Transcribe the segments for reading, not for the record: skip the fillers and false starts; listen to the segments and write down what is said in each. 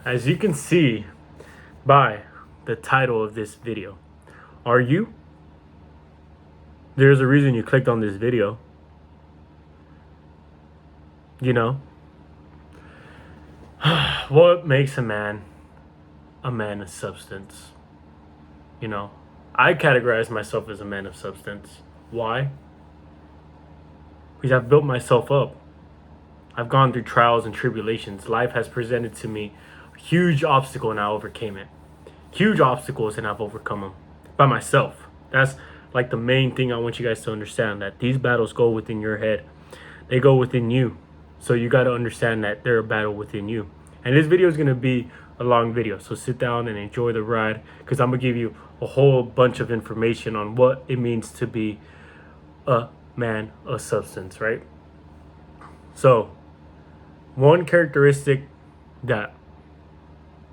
As you can see by the title of this video, are you? There's a reason you clicked on this video. You know, what makes a man of substance? You know, I categorize myself as a man of substance. Why? Because I've built myself up. I've gone through trials and tribulations. Life has presented to me a huge obstacle and I overcame it. Huge obstacles and I've overcome them by myself. That's like the main thing I want you guys to understand, that these battles go within your head. They go within you. So you got to understand that they're a battle within you. And this video is going to be a long video. So sit down and enjoy the ride, because I'm going to give you a whole bunch of information on what it means to be a man of substance, right? So one characteristic that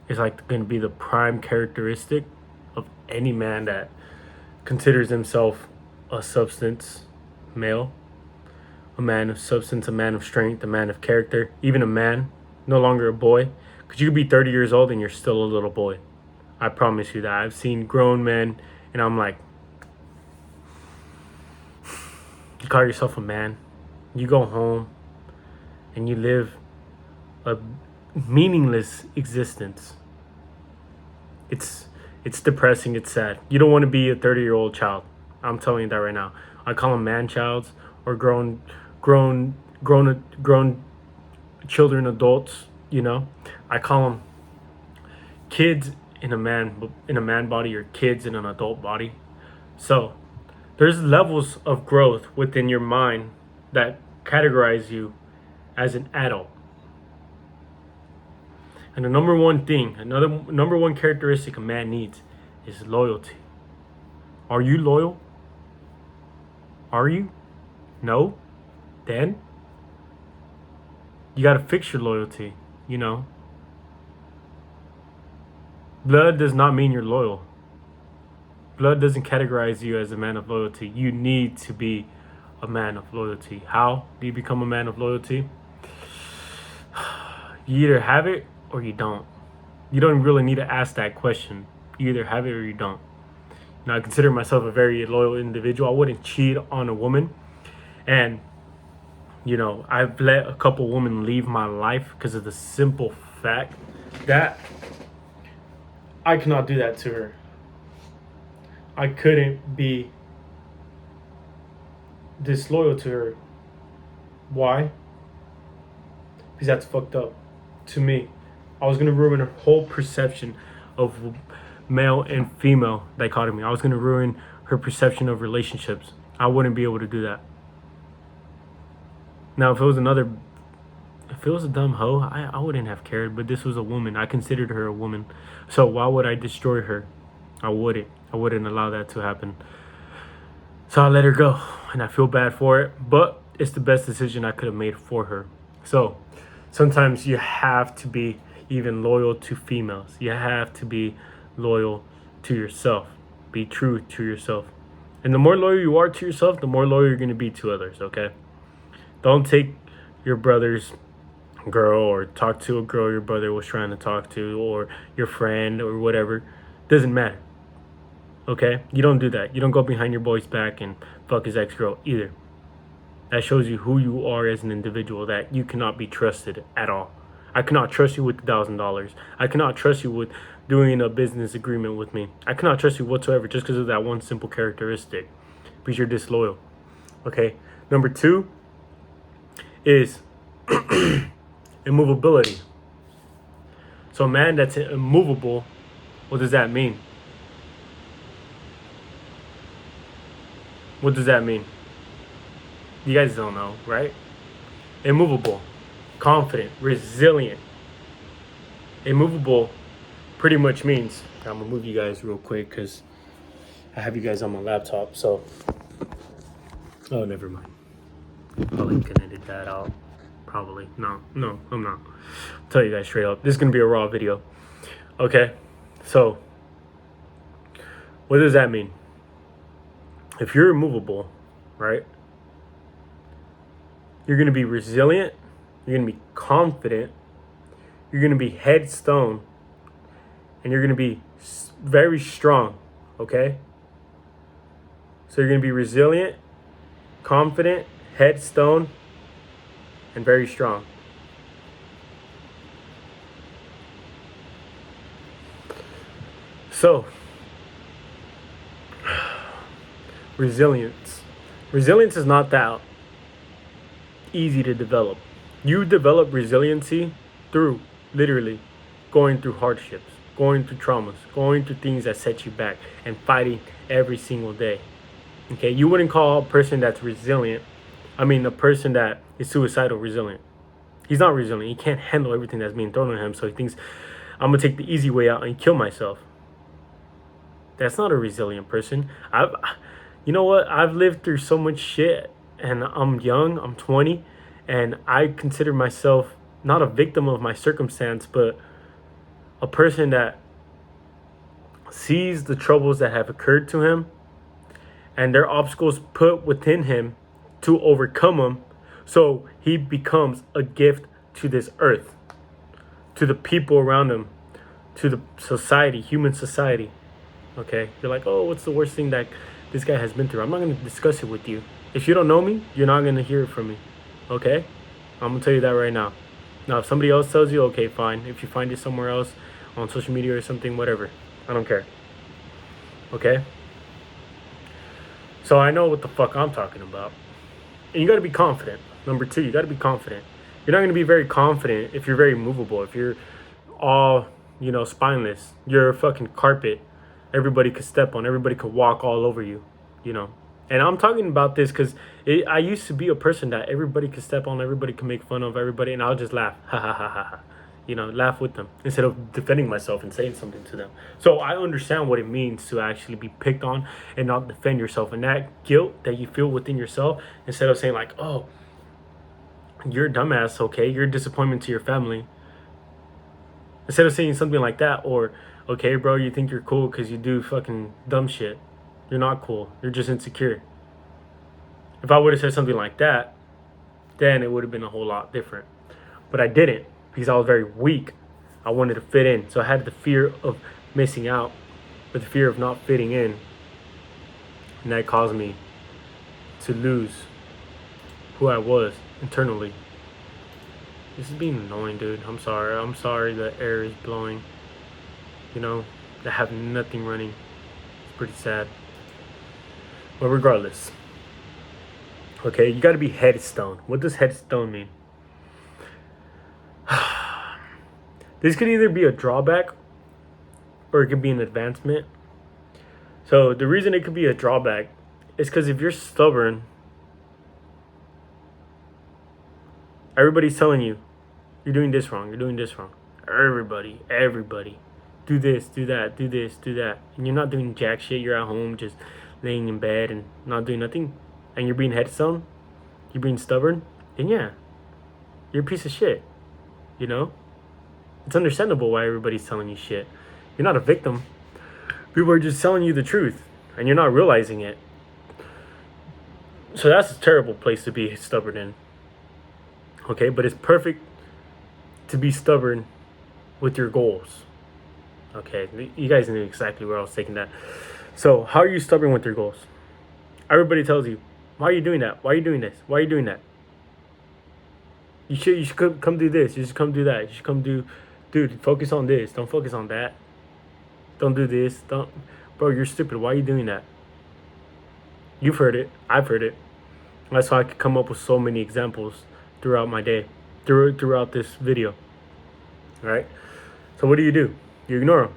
is like going to be the prime characteristic of any man that considers himself a substance male, a man of substance, a man of strength, a man of character, even a man, no longer a boy. Because you could be 30 years old and you're still a little boy. I promise you that. I've seen grown men and I'm like, you call yourself a man, you go home and you live a meaningless existence. It's depressing, it's sad. You don't want to be a 30-year-old child. I'm telling you that right now. I call them man-childs or grown children, adults, you know. I call them kids in a man body, or kids in an adult body. So there's levels of growth within your mind that categorize you as an adult. And the number one characteristic a man needs is loyalty. Are you loyal? Are you? No? Then you got to fix your loyalty, you know. Blood does not mean you're loyal. Blood doesn't categorize you as a man of loyalty. You need to be a man of loyalty. How do you become a man of loyalty? You either have it or you don't. You don't really need to ask that question. You either have it or you don't. Now, I consider myself a very loyal individual. I wouldn't cheat on a woman. And, you know, I've let a couple women leave my life because of the simple fact that I cannot do that to her. I couldn't be disloyal to her. Why? Because that's fucked up to me. I was going to ruin her whole perception of male and female dichotomy. I was going to ruin her perception of relationships. I wouldn't be able to do that. Now, if it was a dumb hoe, I wouldn't have cared. But this was a woman. I considered her a woman. So why would I destroy her? I wouldn't. I wouldn't allow that to happen. So I let her go. And I feel bad for it. But it's the best decision I could have made for her. So sometimes you have to be even loyal to females. You have to be loyal to yourself. Be true to yourself. And the more loyal you are to yourself, the more loyal you're going to be to others, okay? Don't take your brother's girl or talk to a girl your brother was trying to talk to, or your friend or whatever. Doesn't matter, okay? You don't do that. You don't go behind your boy's back and fuck his ex-girl either. That shows you who you are as an individual, that you cannot be trusted at all. I cannot trust you with $1,000. I cannot trust you with doing a business agreement with me. I cannot trust you whatsoever just because of that one simple characteristic, because you're disloyal. Okay. Number 2 is immovability. So a man that's immovable, what does that mean? What does that mean? You guys don't know, right? Immovable, confident, resilient. Immovable pretty much means, I'm gonna move you guys real quick because I have you guys on my laptop. So, oh, never mind. Probably can edit that out. Probably. No, I'm not. I'll tell you guys straight up. This is gonna be a raw video. Okay, so what does that mean? If you're immovable, right? You're gonna be resilient. You're gonna be confident. You're You're going to be headstone. And you're going to be very strong. Okay? So you're going to be resilient, confident, headstone, and very strong. So, resilience. Resilience is not that easy to develop. You develop resiliency through literally going through hardships, going through traumas, going through things that set you back, and fighting every single day. Okay, you wouldn't call a person that's resilient, a person that is suicidal resilient. He's not resilient. He can't handle everything that's being thrown at him, so he thinks, I'm going to take the easy way out and kill myself. That's not a resilient person. You know what? I've lived through so much shit, and I'm young. I'm 20, and I consider myself not a victim of my circumstance, but a person that sees the troubles that have occurred to him, and their obstacles put within him to overcome them, so he becomes a gift to this earth, to the people around him, to the society, human society. Okay, you're like, oh, what's the worst thing that this guy has been through? I'm not going to discuss it with you. If you don't know me, you're not going to hear it from me. Okay? I'm going to tell you that right now. Now, if somebody else tells you, okay, fine. If you find it somewhere else on social media or something, whatever. I don't care. Okay? So I know what the fuck I'm talking about. And you got to be confident. Number 2, you got to be confident. You're not going to be very confident if you're very movable. If you're all, spineless. You're a fucking carpet. Everybody could step on. Everybody could walk all over you, And I'm talking about this because I used to be a person that everybody could step on. Everybody could make fun of everybody. And I'll just laugh. Ha ha ha ha ha. Laugh with them instead of defending myself and saying something to them. So I understand what it means to actually be picked on and not defend yourself. And that guilt that you feel within yourself, instead of saying like, oh, you're a dumbass, okay? You're a disappointment to your family. Instead of saying something like that, or, okay, bro, you think you're cool because you do fucking dumb shit. You're not cool. You're just insecure. If I would have said something like that, then it would have been a whole lot different. But I didn't, because I was very weak. I wanted to fit in. So I had the fear of missing out, or the fear of not fitting in. And that caused me to lose who I was internally. This is being annoying, dude. I'm sorry. I'm sorry the air is blowing. I have nothing running. It's pretty sad. But regardless. Okay, you gotta be headstone. What does headstone mean? This could either be a drawback or it could be an advancement. So the reason it could be a drawback is because if you're stubborn, everybody's telling you, you're doing this wrong, you're doing this wrong. Everybody. Do this, do that, do this, do that. And you're not doing jack shit. You're at home just laying in bed and not doing nothing. And you're being headstone. You're being stubborn. Then yeah, you're a piece of shit. It's understandable why everybody's telling you shit. You're not a victim. People are just telling you the truth. And you're not realizing it. So that's a terrible place to be stubborn in. Okay, but it's perfect to be stubborn with your goals. Okay, you guys knew exactly where I was taking that. So, how are you stubborn with your goals? Everybody tells you, why are you doing that? Why are you doing this? Why are you doing that? You should come do this. You should come do that. You should come do, dude, focus on this. Don't focus on that. Don't do this. Bro, you're stupid. Why are you doing that? You've heard it. I've heard it. That's why I could come up with so many examples throughout my day, throughout this video. All right? So what do? You ignore them.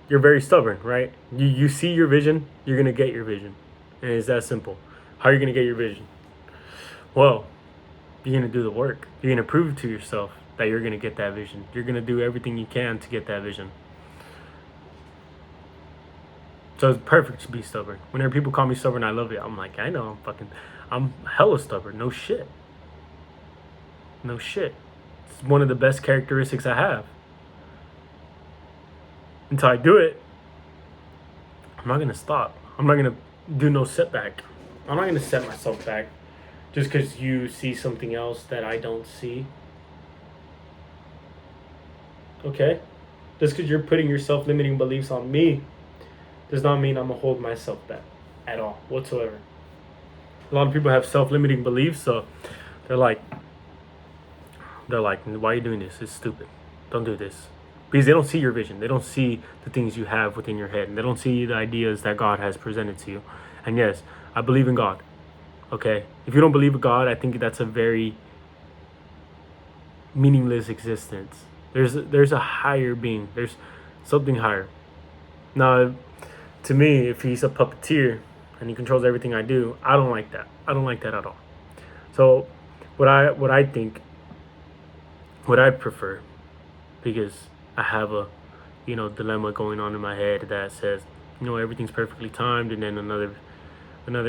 You're very stubborn, right? You see your vision, you're going to get your vision. And it's that simple. How are you going to get your vision? Well, you're going to do the work. You're going to prove to yourself that you're going to get that vision. You're going to do everything you can to get that vision. So it's perfect to be stubborn. Whenever people call me stubborn, I love it. I'm like, I know, I'm hella stubborn. No shit. It's one of the best characteristics I have. Until I do it, I'm not going to stop. I'm not going to do no setback. I'm not going to set myself back just because you see something else that I don't see. Okay? Just because you're putting your self-limiting beliefs on me does not mean I'm going to hold myself back at all, whatsoever. A lot of people have self-limiting beliefs, so they're like, why are you doing this? It's stupid. Don't do this. Because they don't see your vision. They don't see the things you have within your head. And they don't see the ideas that God has presented to you. And yes, I believe in God. Okay? If you don't believe in God, I think that's a very meaningless existence. There's a higher being. There's something higher. Now, to me, if he's a puppeteer and he controls everything I do, I don't like that. I don't like that at all. So what I think, what I prefer, because I have a dilemma going on in my head that says, everything's perfectly timed, and then another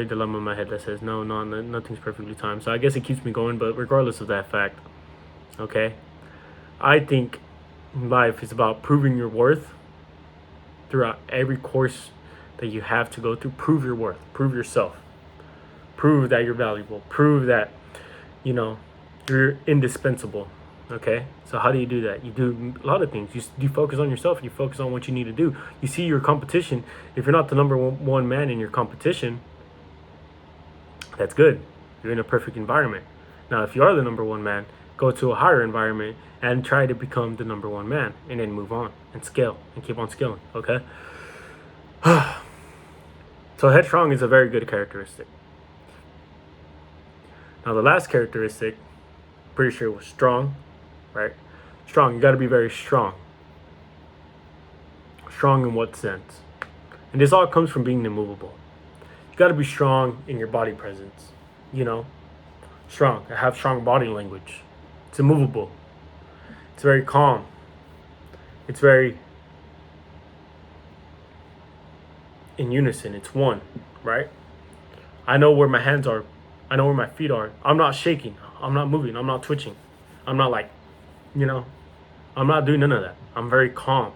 dilemma in my head that says no, nothing's perfectly timed. So I guess it keeps me going. But regardless of that fact, okay, I think life is about proving your worth throughout every course that you have to go through. Prove your worth, prove yourself, prove that you're valuable, prove that you're indispensable. Okay, so how do you do that? You do a lot of things. You focus on yourself. You focus on what you need to do. You see your competition. If you're not the number one man in your competition, that's good. You're in a perfect environment. Now, if you are the number one man, go to a higher environment and try to become the number one man, and then move on and scale and keep on scaling. Okay. So headstrong is a very good characteristic. Now, the last characteristic, pretty sure was strong. Right? Strong. You got to be very strong. Strong in what sense? And this all comes from being immovable. You got to be strong in your body presence. Strong. I have strong body language. It's immovable. It's very calm. It's very in unison. It's one, right? I know where my hands are. I know where my feet are. I'm not shaking. I'm not moving. I'm not twitching. I'm not like, I'm not doing none of that. I'm very calm.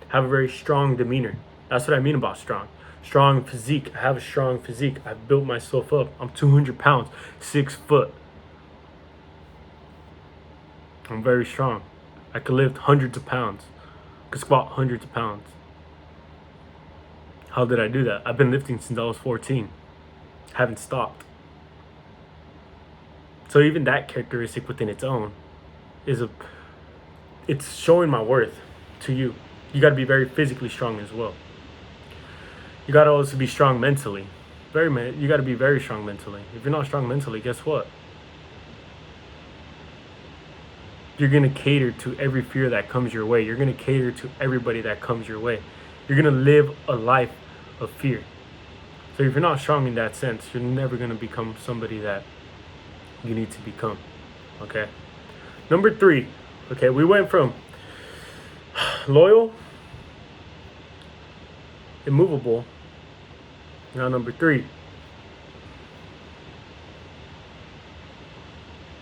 Have a very strong demeanor. That's what I mean about strong. Strong physique. I have a strong physique. I've built myself up. I'm 200 pounds, 6 foot. I'm very strong. I could lift hundreds of pounds. I could squat hundreds of pounds. How did I do that? I've been lifting since I was 14. Haven't stopped. So even that characteristic within its own it's showing my worth to you. You got to be very physically strong as well. You got to also be strong mentally. You got to be very strong mentally. If you're not strong mentally, guess what? You're going to cater to every fear that comes your way. You're going to cater to everybody that comes your way. You're going to live a life of fear. So if you're not strong in that sense, you're never going to become somebody that you need to become. Okay? Number 3. Okay, we went from loyal, immovable. Now number 3.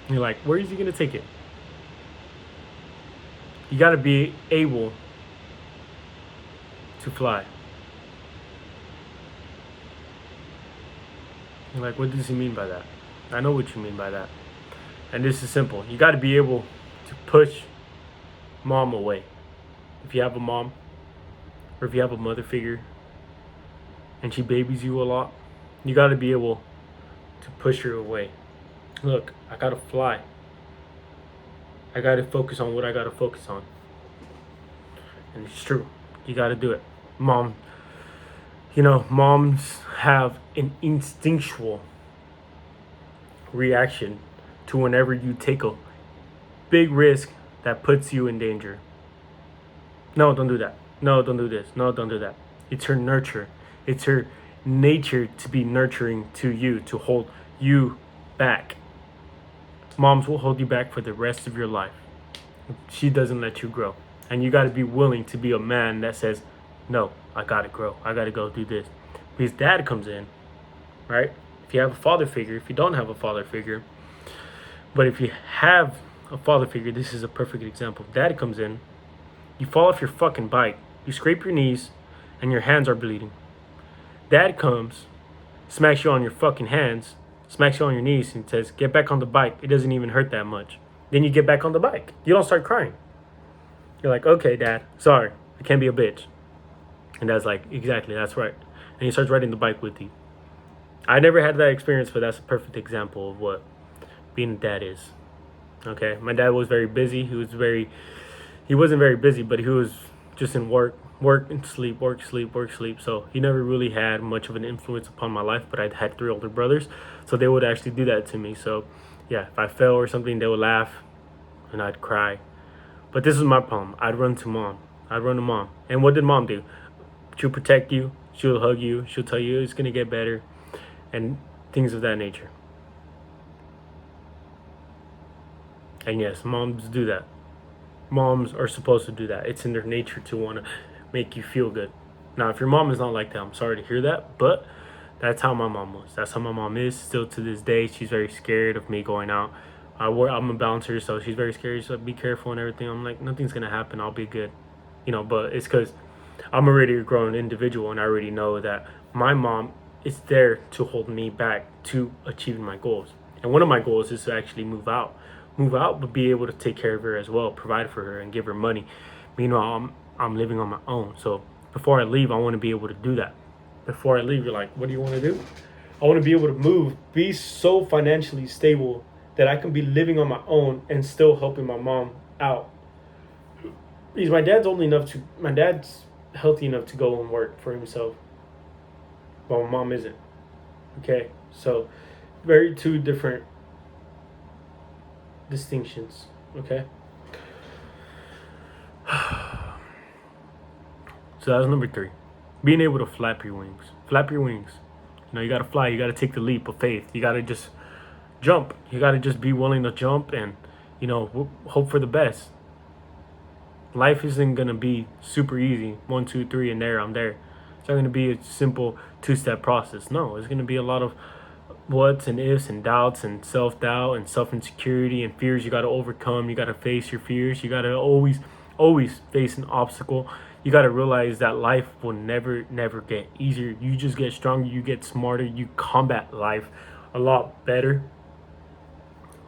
You're like, where is he going to take it? You got to be able to fly. You're like, what does he mean by that? I know what you mean by that. And this is simple. You got to be able to push mom away. If you have a mom, or if you have a mother figure, and she babies you a lot, you got to be able to push her away. Look, I got to fly. I got to focus on what I got to focus on. And it's true. You got to do it. Moms have an instinctual reaction to whenever you take a big risk that puts you in danger. No, don't do that. No, don't do this. No, don't do that. It's her nurture. It's her nature to be nurturing to you, to hold you back. Moms will hold you back for the rest of your life. She doesn't let you grow. And you got to be willing to be a man that says, no, I got to grow. I got to go do this. Because dad comes in, right? If you have a father figure, if you don't have a father figure, but if you have a father figure, this is a perfect example. Dad comes in, you fall off your fucking bike, you scrape your knees, and your hands are bleeding. Dad comes, smacks you on your fucking hands, smacks you on your knees, and says, get back on the bike. It doesn't even hurt that much. Then you get back on the bike. You don't start crying. You're like, okay, Dad, sorry, I can't be a bitch. And Dad's like, exactly, that's right. And he starts riding the bike with you. I never had that experience, but that's a perfect example of what being a dad is. Okay, my dad was very busy. He wasn't very busy, but he was just in work and sleep, work, sleep, work, sleep. So he never really had much of an influence upon my life. But I had three older brothers, so they would actually do that to me. So yeah, if I fell or something, they would laugh, and I'd cry. But this was my problem. I'd run to mom. I'd run to mom. And what did mom do? She'll protect you. She'll hug you. She'll tell you it's gonna get better, and things of that nature. And yes, moms do that. Moms are supposed to do that. It's in their nature to want to make you feel good. Now, if your mom is not like that, I'm sorry to hear that, but that's how my mom was. That's how my mom is still to this day. She's very scared of me going out. I'm a bouncer, so she's very scared. She's like, be careful and everything. I'm like, nothing's going to happen. I'll be good. But it's because I'm already a grown individual and I already know that my mom is there to hold me back to achieving my goals. And one of my goals is to actually move out, but be able to take care of her as well, provide for her, and give her money. Meanwhile, I'm living on my own. So before I leave, I want to be able to do that. Before I leave, you're like, what do you want to do? I want to be able to move, be so financially stable that I can be living on my own and still helping my mom out. Because my dad's healthy enough to go and work for himself, but my mom isn't. Okay, so very two different distinctions. Okay. So that was number 3. Being able to flap your wings. Flap your wings. You gotta fly. You gotta take the leap of faith. You gotta just jump. You gotta just be willing to jump and, hope for the best. Life isn't gonna be super easy. 1, 2, 3, and I'm there. It's not gonna be a simple 2-step process. No, it's gonna be a lot of what's and ifs and doubts and self-doubt and self-insecurity and fears you got to overcome. You got to face your fears. You got to always face an obstacle. You got to realize that life will never get easier. You just get stronger. You get smarter. You combat life a lot better.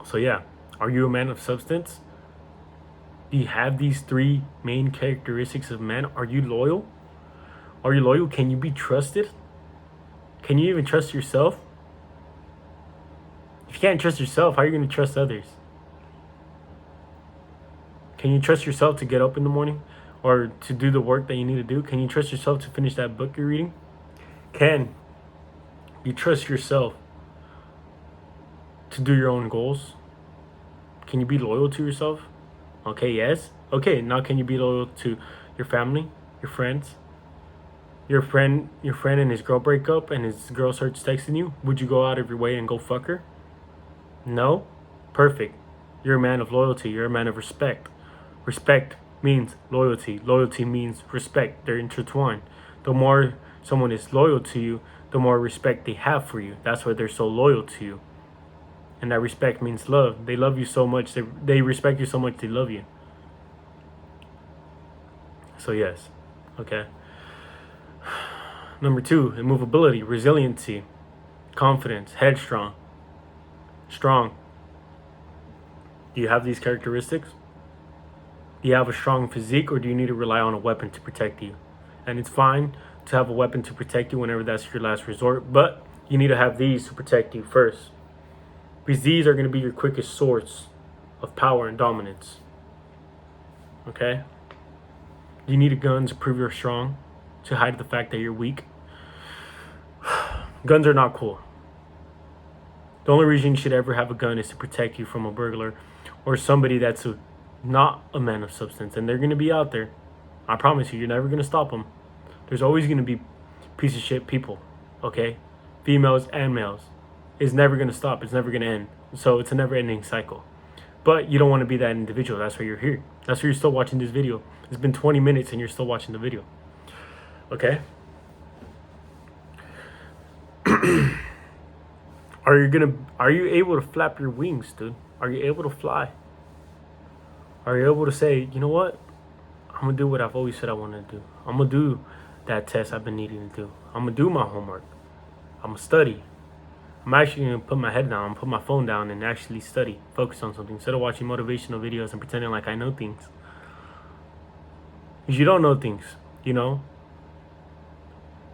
So yeah, are you a man of substance? Do you have these 3 main characteristics of men? Are you loyal? Are you loyal? Can you be trusted? Can you even trust yourself? If you can't trust yourself, how are you going to trust others? Can you trust yourself to get up in the morning or to do the work that you need to do? Can you trust yourself to finish that book you're reading? Can you trust yourself to do your own goals? Can you be loyal to yourself? Okay, yes. Okay, now can you be loyal to your family, your friends? Your friend and his girl break up and his girl starts texting you. Would you go out of your way and go fuck her? No? Perfect. You're a man of loyalty. You're a man of respect. Respect means loyalty. Loyalty means respect. They're intertwined. The more someone is loyal to you, the more respect they have for you. That's why they're so loyal to you. And that respect means love. They love you so much. They respect you so much they love you. So yes. Okay. Number 2, immovability, resiliency, confidence, headstrong. Strong. Do you have these characteristics? Do you have a strong physique, or do you need to rely on a weapon to protect you? And it's fine to have a weapon to protect you whenever that's your last resort, but you need to have these to protect you first. Because these are going to be your quickest source of power and dominance. Okay? Do you need a gun to prove you're strong? To hide the fact that you're weak? Guns are not cool. The only reason you should ever have a gun is to protect you from a burglar or somebody that's not a man of substance. And they're going to be out there. I promise you, you're never going to stop them. There's always going to be piece of shit people, okay? Females and males. It's never going to stop. It's never going to end. So it's a never-ending cycle. But you don't want to be that individual. That's why you're here. That's why you're still watching this video. It's been 20 minutes and you're still watching the video. Okay? Are you able to flap your wings, dude? Are you able to fly? Are you able to say, you know what? I'm gonna do what I've always said I want to do. I'm gonna do that test I've been needing to do. I'm gonna do my homework. I'm gonna study. I'm actually gonna put my head down. I'm gonna put my phone down and actually study. Focus on something instead of watching motivational videos and pretending like I know things. Because you don't know things, you know?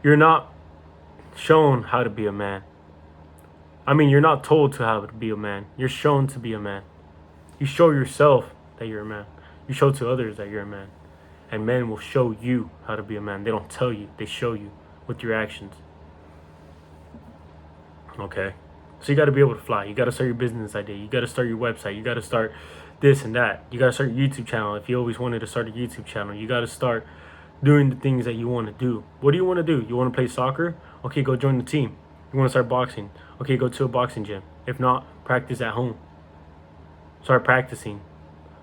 You're not shown how to be a man. I mean, you're not told to how to be a man. You're shown to be a man. You show yourself that you're a man. You show to others that you're a man. And men will show you how to be a man. They don't tell you, they show you with your actions. Okay? So you got to be able to fly. You got to start your business idea. You got to start your website. You got to start this and that. You got to start your YouTube channel. If you always wanted to start a YouTube channel, you got to start doing the things that you want to do. What do you want to do? You want to play soccer? Okay, go join the team. You want to start boxing? Okay, go to a boxing gym. If not, practice at home. Start practicing.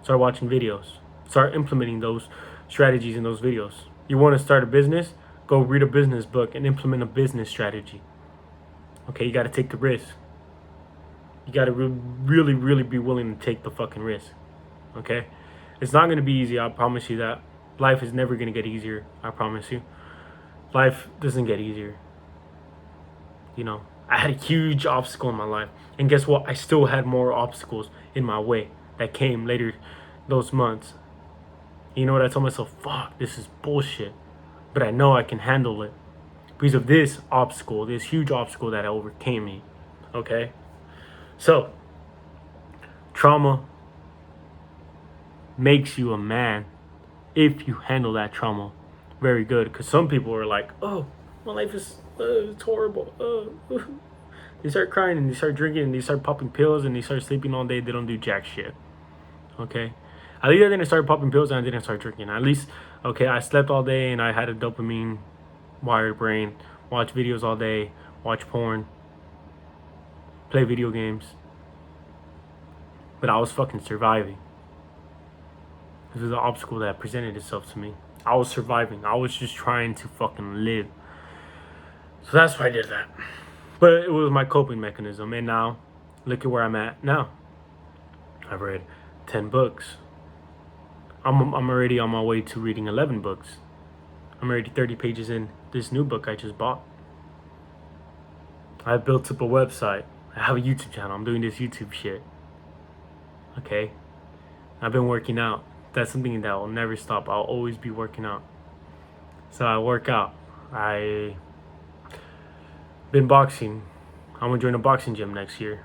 Start watching videos. Start implementing those strategies in those videos. You want to start a business? Go read a business book and implement a business strategy. Okay, you got to take the risk. You got to really, really be willing to take the fucking risk. Okay? It's not going to be easy, I promise you that. Life is never going to get easier, I promise you. Life doesn't get easier. You know, I had a huge obstacle in my life. And guess what? I still had more obstacles in my way that came later those months. You know what? I told myself, fuck, this is bullshit. But I know I can handle it because of this obstacle, this huge obstacle that overcame me. Okay? So, trauma makes you a man if you handle that trauma very good. Because some people are like, oh, my life is it's horrible. They start crying and they start drinking and they start popping pills and they start sleeping all day. They don't do jack shit. Okay? At least I didn't start popping pills and I didn't start drinking. At least, okay, I slept all day and I had a dopamine wired brain. Watch videos all day. Watch porn. Play video games. But I was fucking surviving. This was an obstacle that presented itself to me. I was surviving. I was just trying to fucking live. So that's why I did that. But it was my coping mechanism. And now, look at where I'm at now. I've read 10 books. I'm already on my way to reading 11 books. I'm already 30 pages in this new book I just bought. I built up a website. I have a YouTube channel. I'm doing this YouTube shit. Okay? I've been working out. That's something that will never stop. I'll always be working out. So I work out. I been boxing. I'm gonna join a boxing gym next year.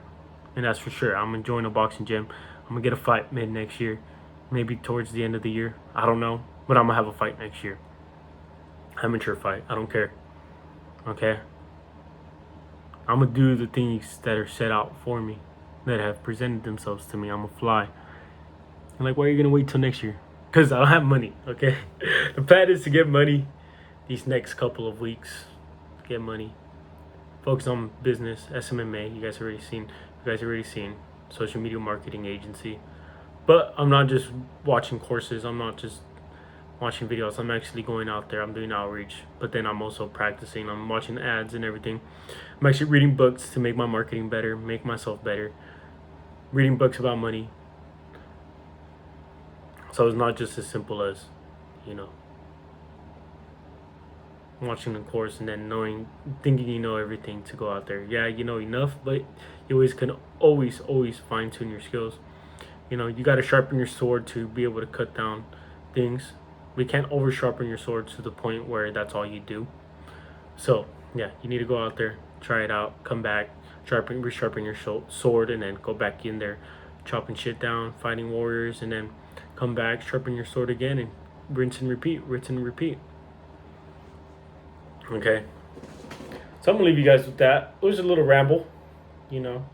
And that's for sure. I'm gonna join a boxing gym. I'm gonna get a fight mid next year. Maybe towards the end of the year. I don't know. But I'm gonna have a fight next year. Amateur fight. I don't care. Okay? I'm gonna do the things that are set out for me, that have presented themselves to me. I'm gonna fly. And like, why are you gonna wait till next year? Because I don't have money, okay? The plan is to get money these next couple of weeks. Get money. Focus on business, SMMA. You guys already seen. Social media marketing agency. But I'm not just watching courses. I'm not just watching videos. I'm actually going out there. I'm doing outreach. But then I'm also practicing. I'm watching ads and everything. I'm actually reading books to make my marketing better, make myself better. Reading books about money. So it's not just as simple as, you know, watching the course and then thinking you know everything to go out there. Yeah, you know enough, but you can always fine tune your skills. You know, you got to sharpen your sword to be able to cut down things. We can't over sharpen your sword to the point where that's all you do. So yeah, you need to go out there, try it out, come back, resharpen your sword, and then go back in there, chopping shit down, fighting warriors, and then come back, sharpen your sword again, and rinse and repeat. Okay, so I'm gonna leave you guys with that. It was a little ramble, you know,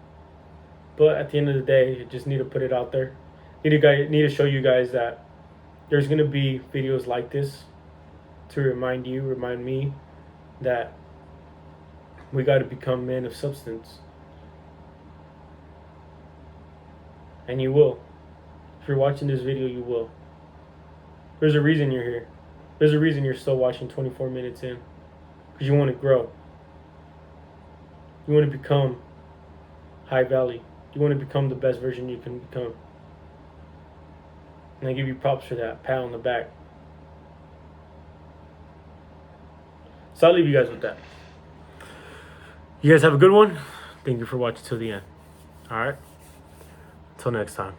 but at the end of the day, you just need to put it out there. Need to show you guys that there's gonna be videos like this to remind me that we got to become men of substance, and you will. If you're watching this video, you will. There's a reason you're here. There's a reason you're still watching 24 minutes in. Because you want to grow. You want to become high value. You want to become the best version you can become. And I give you props for that. Pat on the back. So I'll leave you guys with that. You guys have a good one. Thank you for watching till the end. Alright? Until next time.